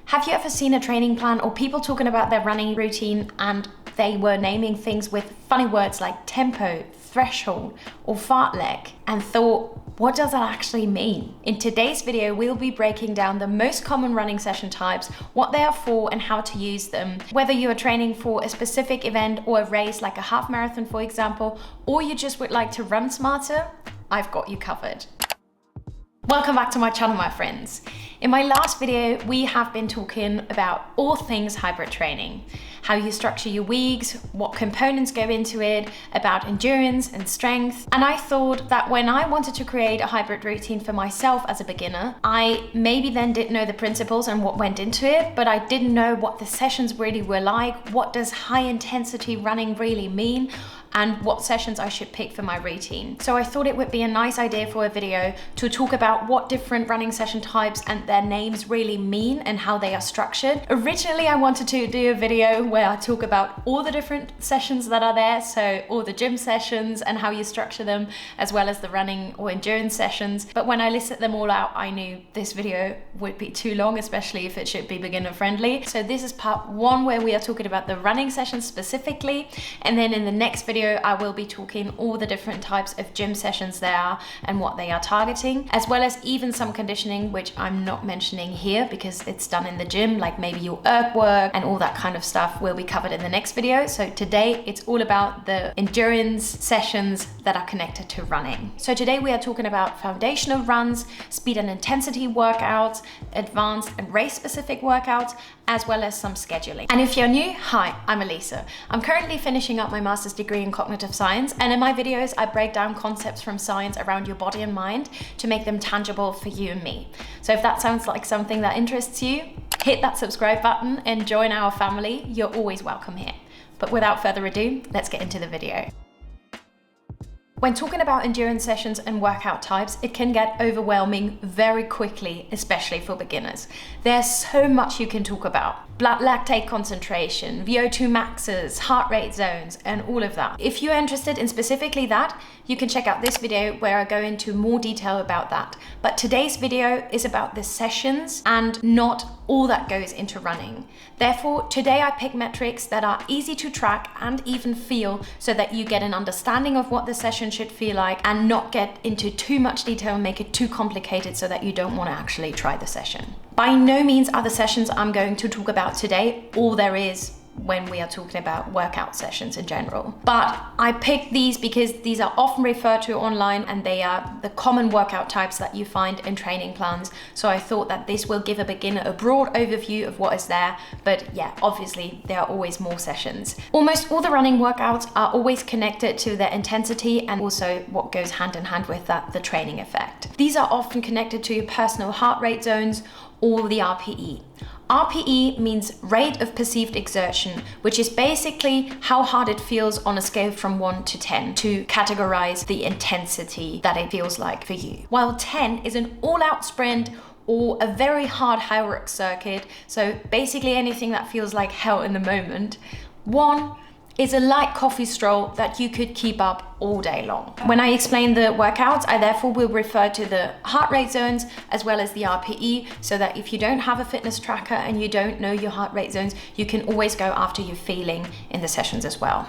Have you ever seen a training plan or people talking about their running routine and they were naming things with funny words like tempo, threshold, or fartlek and thought, what does that actually mean? In today's video, we'll be breaking down the most common running session types, what they are for and how to use them. Whether you are training for a specific event or a race like a half marathon, for example, or you just would like to run smarter, I've got you covered. Welcome back to my channel, my friends. In my last video, we have been talking about all things hybrid training, how you structure your weeks, what components go into it, about endurance and strength. And I thought that when I wanted to create a hybrid routine for myself as a beginner, I maybe then didn't know the principles and what went into it, but I didn't know what the sessions really were like, what does high intensity running really mean, and what sessions I should pick for my routine. So I thought it would be a nice idea for a video to talk about what different running session types and their names really mean and how they are structured. Originally, I wanted to do a video where I talk about all the different sessions that are there, so all the gym sessions and how you structure them, as well as the running or endurance sessions. But when I listed them all out, I knew this video would be too long, especially if it should be beginner friendly. So this is part one where we are talking about the running sessions specifically, and then in the next video, I will be talking all the different types of gym sessions there are and what they are targeting, as well as even some conditioning, which I'm not mentioning here because it's done in the gym, like maybe your erg work and all that kind of stuff will be covered in the next video. So today it's all about the endurance sessions that are connected to running. So today we are talking about foundational runs, speed and intensity workouts, advanced and race specific workouts, as well as some scheduling. And if you're new, hi, I'm Elisa. I'm currently finishing up my master's degree in cognitive science, and in my videos, I break down concepts from science around your body and mind to make them tangible for you and me. So if that sounds like something that interests you, hit that subscribe button and join our family. You're always welcome here. But without further ado, let's get into the video. When talking about endurance sessions and workout types, it can get overwhelming very quickly, especially for beginners. There's so much you can talk about. Blood lactate concentration, VO2 maxes, heart rate zones, and all of that. If you're interested in specifically that, you can check out this video where I go into more detail about that. But today's video is about the sessions and not all that goes into running. Therefore, today I pick metrics that are easy to track and even feel so that you get an understanding of what the session should feel like and not get into too much detail and make it too complicated so that you don't want to actually try the session. By no means are the sessions I'm going to talk about today all there is when we are talking about workout sessions in general. But I picked these because these are often referred to online and they are the common workout types that you find in training plans. So I thought that this will give a beginner a broad overview of what is there. But yeah, obviously there are always more sessions. Almost all the running workouts are always connected to their intensity and also what goes hand in hand with that, the training effect. These are often connected to your personal heart rate zones or the RPE. RPE means rate of perceived exertion, which is basically how hard it feels on a scale from 1 to 10 to categorize the intensity that it feels like for you. While 10 is an all-out sprint or a very hard high work circuit, so basically anything that feels like hell in the moment. 1 is a light coffee stroll that you could keep up all day long. When I explain the workouts, I therefore will refer to the heart rate zones as well as the RPE, so that if you don't have a fitness tracker and you don't know your heart rate zones, you can always go after your feeling in the sessions as well.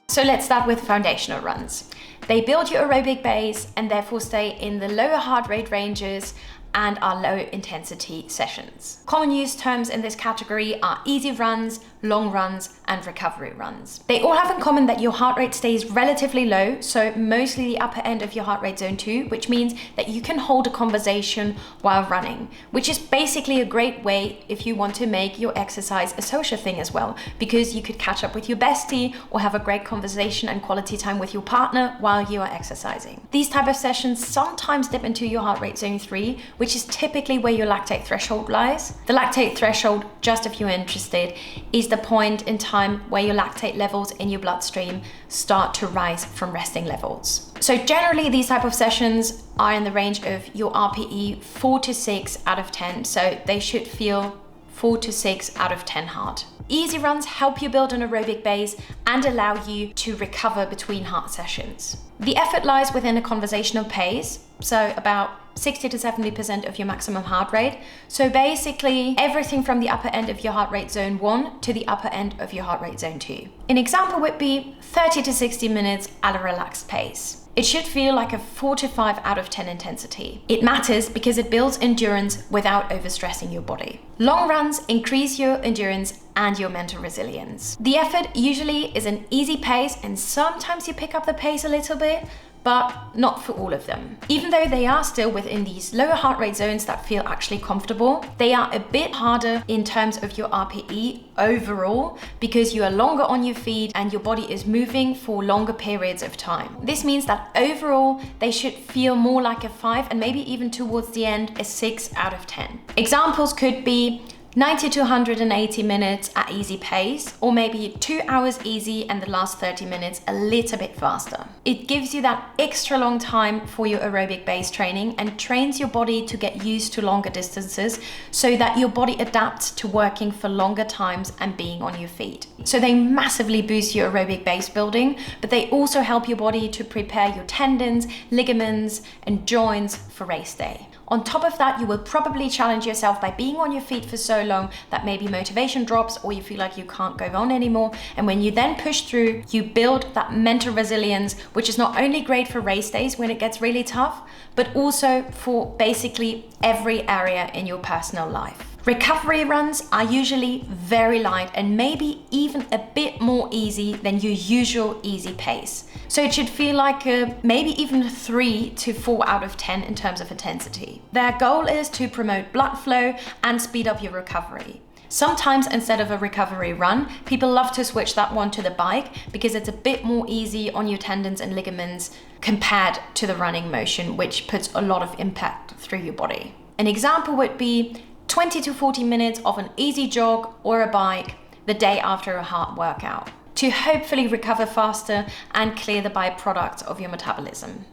So let's start with foundational runs. They build your aerobic base and therefore stay in the lower heart rate ranges and are low intensity sessions. Common use terms in this category are easy runs, long runs, and recovery runs. They all have in common that your heart rate stays relatively low, so mostly the upper end of your heart rate zone 2, which means that you can hold a conversation while running, which is basically a great way if you want to make your exercise a social thing as well, because you could catch up with your bestie or have a great conversation and quality time with your partner while you are exercising. These type of sessions sometimes dip into your heart rate zone 3, which is typically where your lactate threshold lies. The lactate threshold, just if you're interested, is the point in time where your lactate levels in your bloodstream start to rise from resting levels. So generally these type of sessions are in the range of your RPE 4 to 6 out of 10. So they should feel 4 to 6 out of 10 hard. Easy runs help you build an aerobic base and allow you to recover between hard sessions. The effort lies within a conversational pace, so about 60 to 70% of your maximum heart rate. So basically everything from the upper end of your heart rate zone 1 to the upper end of your heart rate zone 2. An example would be 30 to 60 minutes at a relaxed pace. It should feel like a 4 to 5 out of 10 intensity. It matters because it builds endurance without overstressing your body. Long runs increase your endurance and your mental resilience. The effort usually is an easy pace, and sometimes you pick up the pace a little bit, but not for all of them. Even though they are still within these lower heart rate zones that feel actually comfortable, they are a bit harder in terms of your RPE overall because you are longer on your feet and your body is moving for longer periods of time. This means that overall they should feel more like a 5 and maybe even towards the end a 6 out of 10. Examples could be 90 to 180 minutes at easy pace, or maybe 2 hours easy and the last 30 minutes a little bit faster. It gives you that extra long time for your aerobic base training and trains your body to get used to longer distances so that your body adapts to working for longer times and being on your feet. So they massively boost your aerobic base building, but they also help your body to prepare your tendons, ligaments, and joints for race day. On top of that, you will probably challenge yourself by being on your feet for so long that maybe motivation drops or you feel like you can't go on anymore. And when you then push through, you build that mental resilience, which is not only great for race days when it gets really tough, but also for basically every area in your personal life. Recovery runs are usually very light and maybe even a bit more easy than your usual easy pace. So it should feel like maybe even 3 to 4 out of 10 in terms of intensity. Their goal is to promote blood flow and speed up your recovery. Sometimes instead of a recovery run, people love to switch that one to the bike because it's a bit more easy on your tendons and ligaments compared to the running motion, which puts a lot of impact through your body. An example would be 20 to 40 minutes of an easy jog or a bike the day after a hard workout to hopefully recover faster and clear the byproducts of your metabolism.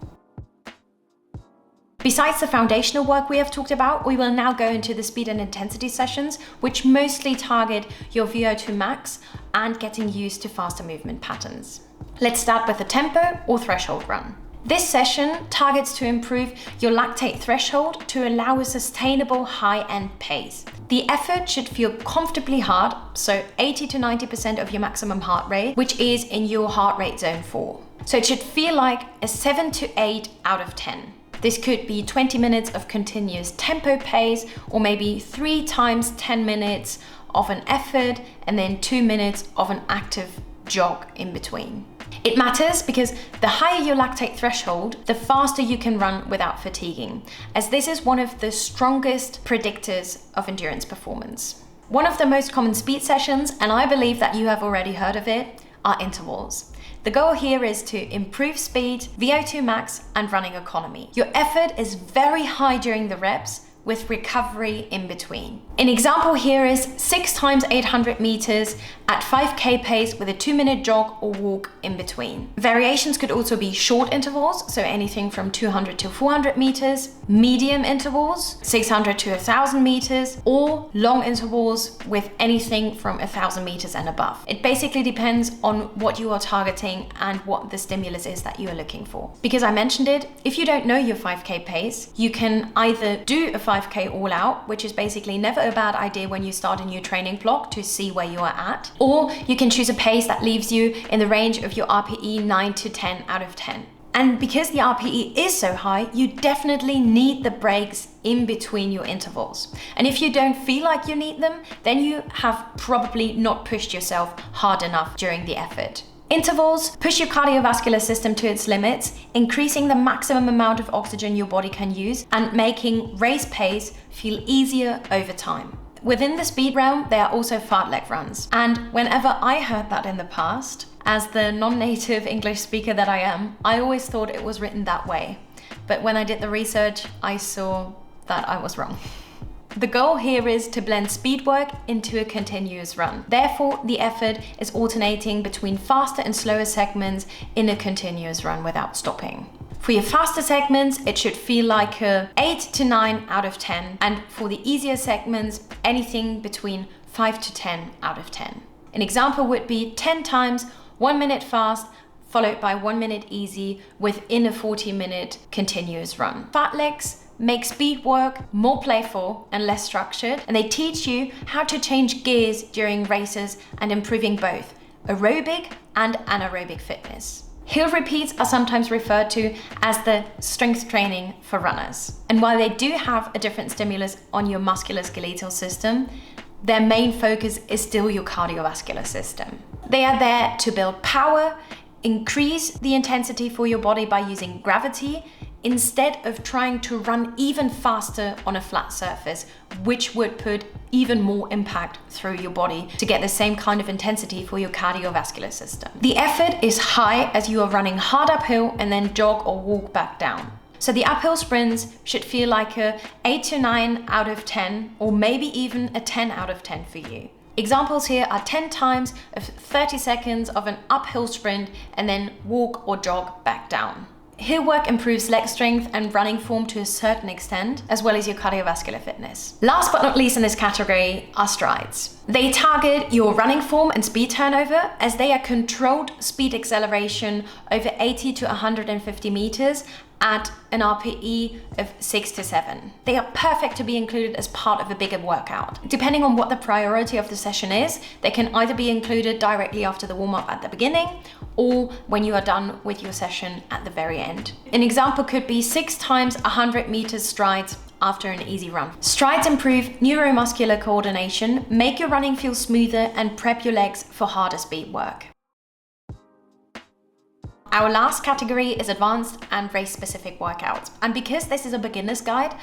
Besides the foundational work we have talked about, we will now go into the speed and intensity sessions, which mostly target your VO2 max and getting used to faster movement patterns. Let's start with the tempo or threshold run. This session targets to improve your lactate threshold to allow a sustainable high-end pace. The effort should feel comfortably hard, so 80 to 90% of your maximum heart rate, which is in your heart rate zone 4. So it should feel like a 7 to 8 out of 10. This could be 20 minutes of continuous tempo pace, or maybe 3 times 10 minutes of an effort and then 2 minutes of an active jog in between. It matters because the higher your lactate threshold, the faster you can run without fatiguing, as this is one of the strongest predictors of endurance performance. One of the most common speed sessions, and I believe that you have already heard of it, are intervals. The goal here is to improve speed, VO2 max, and running economy. Your effort is very high during the reps, with recovery in between. An example here is 6 times 800 meters at 5k pace with a 2-minute jog or walk in between. Variations could also be short intervals, so anything from 200 to 400 meters, medium intervals, 600 to 1000 meters, or long intervals with anything from 1000 meters and above. It basically depends on what you are targeting and what the stimulus is that you are looking for. Because I mentioned it, if you don't know your 5k pace, you can either do a 5k all out, which is basically never a bad idea when you start a new training block to see where you are at, or you can choose a pace that leaves you in the range of your RPE 9 to 10 out of 10. And because the RPE is so high, you definitely need the breaks in between your intervals. And if you don't feel like you need them, then you have probably not pushed yourself hard enough during the effort. Intervals push your cardiovascular system to its limits, increasing the maximum amount of oxygen your body can use and making race pace feel easier over time. Within the speed realm, there are also fartlek runs. And whenever I heard that in the past, as the non-native English speaker that I am, I always thought it was written that way. But when I did the research, I saw that I was wrong. The goal here is to blend speed work into a continuous run. Therefore, the effort is alternating between faster and slower segments in a continuous run without stopping. For your faster segments, it should feel like a 8 to 9 out of 10. And for the easier segments, anything between 5 to 10 out of 10. An example would be 10 times 1 minute fast, followed by 1 minute easy within a 40-minute continuous run. Fartleks make speed work more playful and less structured, and they teach you how to change gears during races and improving both aerobic and anaerobic fitness. Hill repeats are sometimes referred to as the strength training for runners. And while they do have a different stimulus on your musculoskeletal system, their main focus is still your cardiovascular system. They are there to build power, increase the intensity for your body by using gravity, instead of trying to run even faster on a flat surface, which would put even more impact through your body to get the same kind of intensity for your cardiovascular system. The effort is high as you are running hard uphill and then jog or walk back down. So the uphill sprints should feel like a 8 to 9 out of 10, or maybe even a 10 out of 10 for you. Examples here are 10 times of 30 seconds of an uphill sprint and then walk or jog back down. Hill work improves leg strength and running form to a certain extent, as well as your cardiovascular fitness. Last but not least in this category are strides. They target your running form and speed turnover, as they are controlled speed acceleration over 80 to 150 meters at an RPE of 6 to 7. They are perfect to be included as part of a bigger workout. Depending on what the priority of the session is, they can either be included directly after the warm-up at the beginning or when you are done with your session at the very end. An example could be 6 times 100 meters strides after an easy run. Strides improve neuromuscular coordination, make your running feel smoother, and prep your legs for harder speed work. Our last category is advanced and race-specific workouts. And because this is a beginner's guide,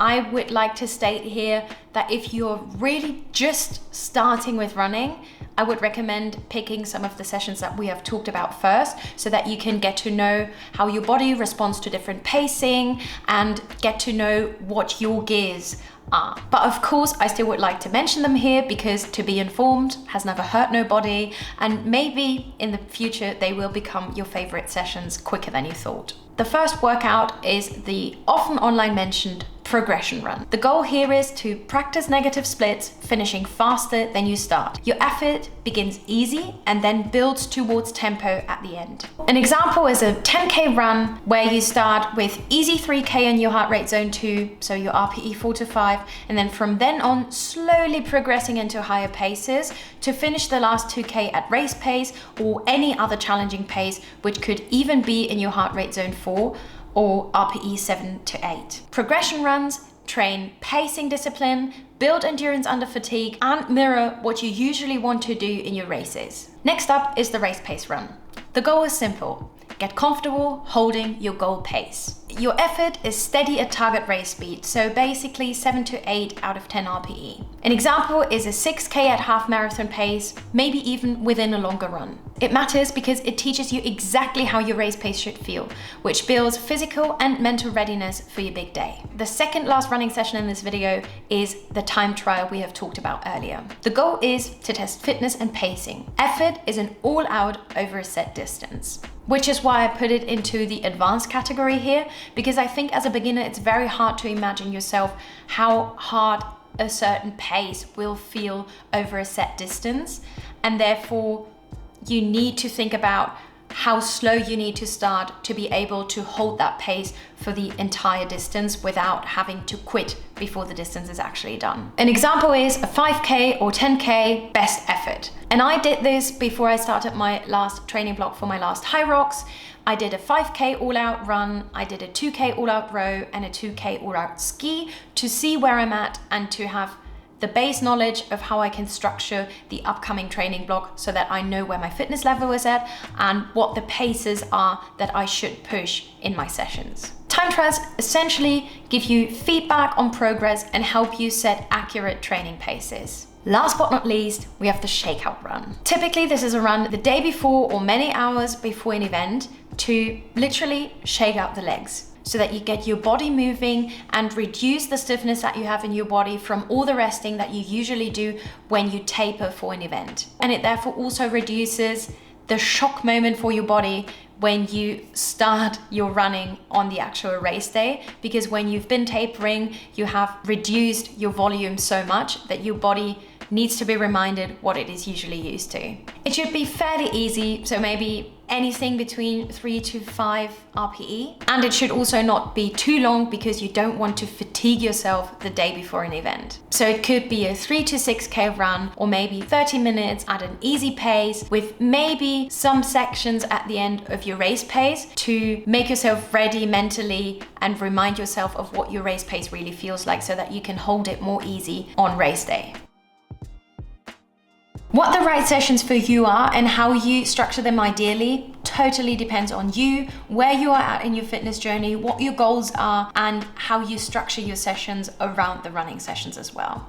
I would like to state here that if you're really just starting with running, I would recommend picking some of the sessions that we have talked about first, so that you can get to know how your body responds to different pacing and get to know what your gears are. But of course, I still would like to mention them here, because to be informed has never hurt nobody, and maybe in the future they will become your favorite sessions quicker than you thought. The first workout is the often online mentioned progression run. The goal here is to practice negative splits, finishing faster than you start. Your effort begins easy and then builds towards tempo at the end. An example is a 10K run where you start with easy 3K in your heart rate zone 2, so your RPE 4 to 5, and then from then on slowly progressing into higher paces to finish the last 2K at race pace or any other challenging pace, which could even be in your heart rate zone 4 or RPE 7 to 8. Progression runs train pacing discipline, build endurance under fatigue, and mirror what you usually want to do in your races. Next up is the race pace run. The goal is simple: get comfortable holding your goal pace. Your effort is steady at target race speed, so basically 7 to 8 out of 10 RPE. An example is a 6K at half marathon pace, maybe even within a longer run. It matters because it teaches you exactly how your race pace should feel, which builds physical and mental readiness for your big day. The second last running session in this video is the time trial we have talked about earlier. The goal is to test fitness and pacing. Effort is an all-out over a set distance, which is why I put it into the advanced category here, because I think as a beginner it's very hard to imagine yourself how hard a certain pace will feel over a set distance, and therefore you need to think about how slow you need to start to be able to hold that pace for the entire distance without having to quit before the distance is actually done. An example is a 5K or 10K best effort. And I did this before I started my last training block for my last High Rocks. I did a 5K all-out run, I did a 2K all-out row, and a 2K all-out ski to see where I'm at and to have the base knowledge of how I can structure the upcoming training block so that I know where my fitness level is at and what the paces are that I should push in my sessions. Time trials essentially give you feedback on progress and help you set accurate training paces. Last but not least, we have the shakeout run. Typically, this is a run the day before or many hours before an event to literally shake out the legs, so that you get your body moving and reduce the stiffness that you have in your body from all the resting that you usually do when you taper for an event. And it therefore also reduces the shock moment for your body when you start your running on the actual race day, because when you've been tapering, you have reduced your volume so much that your body needs to be reminded what it is usually used to. It should be fairly easy, so maybe anything between 3 to 5 RPE. And it should also not be too long because you don't want to fatigue yourself the day before an event. So it could be a 3 to 6K run, or maybe 30 minutes at an easy pace with maybe some sections at the end of your race pace to make yourself ready mentally and remind yourself of what your race pace really feels like so that you can hold it more easy on race day. What the right sessions for you are and how you structure them ideally totally depends on you, where you are at in your fitness journey, what your goals are, and how you structure your sessions around the running sessions as well.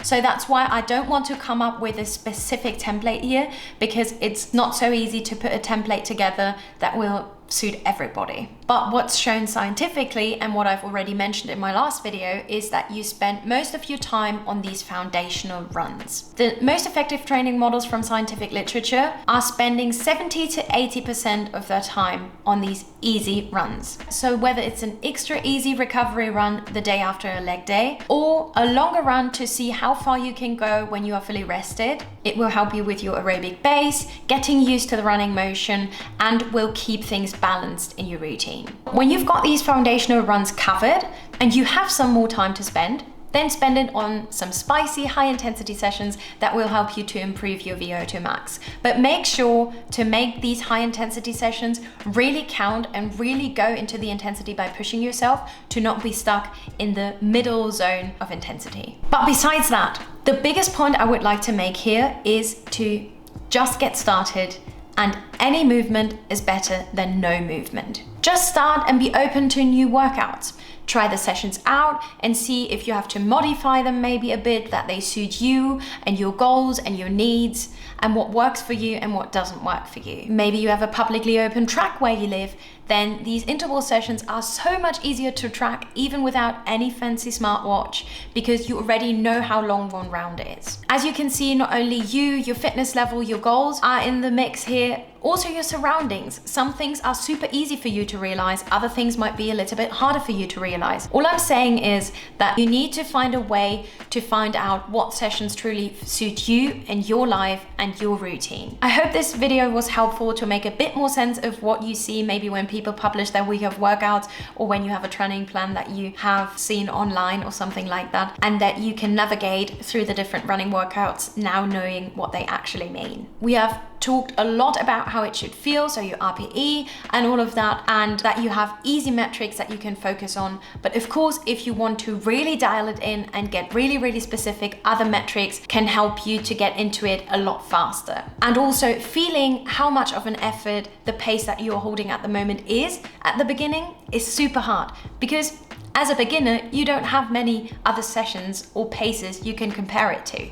So that's why I don't want to come up with a specific template here, because it's not so easy to put a template together that will suit everybody. But what's shown scientifically, and what I've already mentioned in my last video, is that you spend most of your time on these foundational runs. The most effective training models from scientific literature are spending 70 to 80% of their time on these easy runs. So whether it's an extra easy recovery run the day after a leg day, or a longer run to see how far you can go when you are fully rested, it will help you with your aerobic base, getting used to the running motion, and will keep things balanced in your routine. When you've got these foundational runs covered and you have some more time to spend, then spend it on some spicy high intensity sessions that will help you to improve your VO2 max. But make sure to make these high intensity sessions really count and really go into the intensity by pushing yourself, to not be stuck in the middle zone of intensity. But besides that, the biggest point I would like to make here is to just get started, and any movement is better than no movement. Just start and be open to new workouts. Try the sessions out and see if you have to modify them maybe a bit, that they suit you and your goals and your needs, and what works for you and what doesn't work for you. Maybe you have a publicly open track where you live, then these interval sessions are so much easier to track even without any fancy smartwatch, because you already know how long one round is. As you can see, not only you, your fitness level, your goals are in the mix here, also your surroundings. Some things are super easy for you to realize, other things might be a little bit harder for you to realize. All I'm saying is that you need to find a way to find out what sessions truly suit you and your life and your routine. I hope this video was helpful to make a bit more sense of what you see maybe when people publish their week of workouts, or when you have a training plan that you have seen online or something like that, and that you can navigate through the different running workouts now knowing what they actually mean. We have talked a lot about how it should feel, so your RPE and all of that, and that you have easy metrics that you can focus on. But of course, if you want to really dial it in and get really specific, other metrics can help you to get into it a lot faster. And also feeling how much of an effort the pace that you're holding at the moment is at the beginning is super hard, because as a beginner, you don't have many other sessions or paces you can compare it to.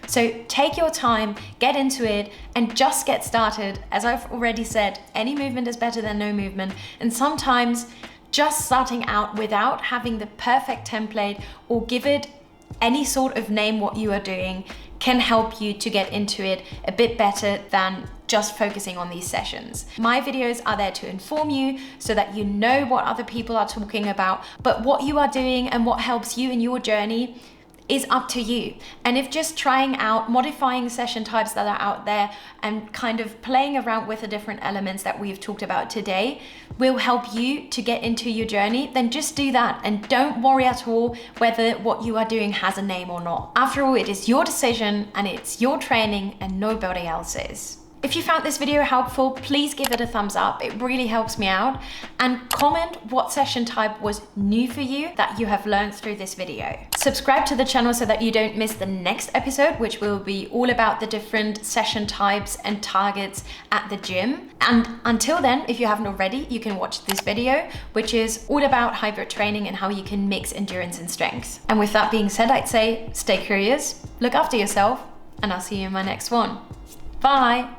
So take your time, get into it, and just get started. As I've already said, any movement is better than no movement. And sometimes just starting out without having the perfect template or give it any sort of name what you are doing can help you to get into it a bit better than just focusing on these sessions. My videos are there to inform you so that you know what other people are talking about, but what you are doing and what helps you in your journey is up to you. And if just trying out, modifying session types that are out there and kind of playing around with the different elements that we've talked about today will help you to get into your journey, then just do that and don't worry at all whether what you are doing has a name or not. After all, it is your decision and it's your training and nobody else's. If you found this video helpful, please give it a thumbs up. It really helps me out. And comment what session type was new for you that you have learned through this video. Subscribe to the channel so that you don't miss the next episode, which will be all about the different session types and targets at the gym. And until then, if you haven't already, you can watch this video, which is all about hybrid training and how you can mix endurance and strength. And with that being said, I'd say stay curious, look after yourself, and I'll see you in my next one. Bye.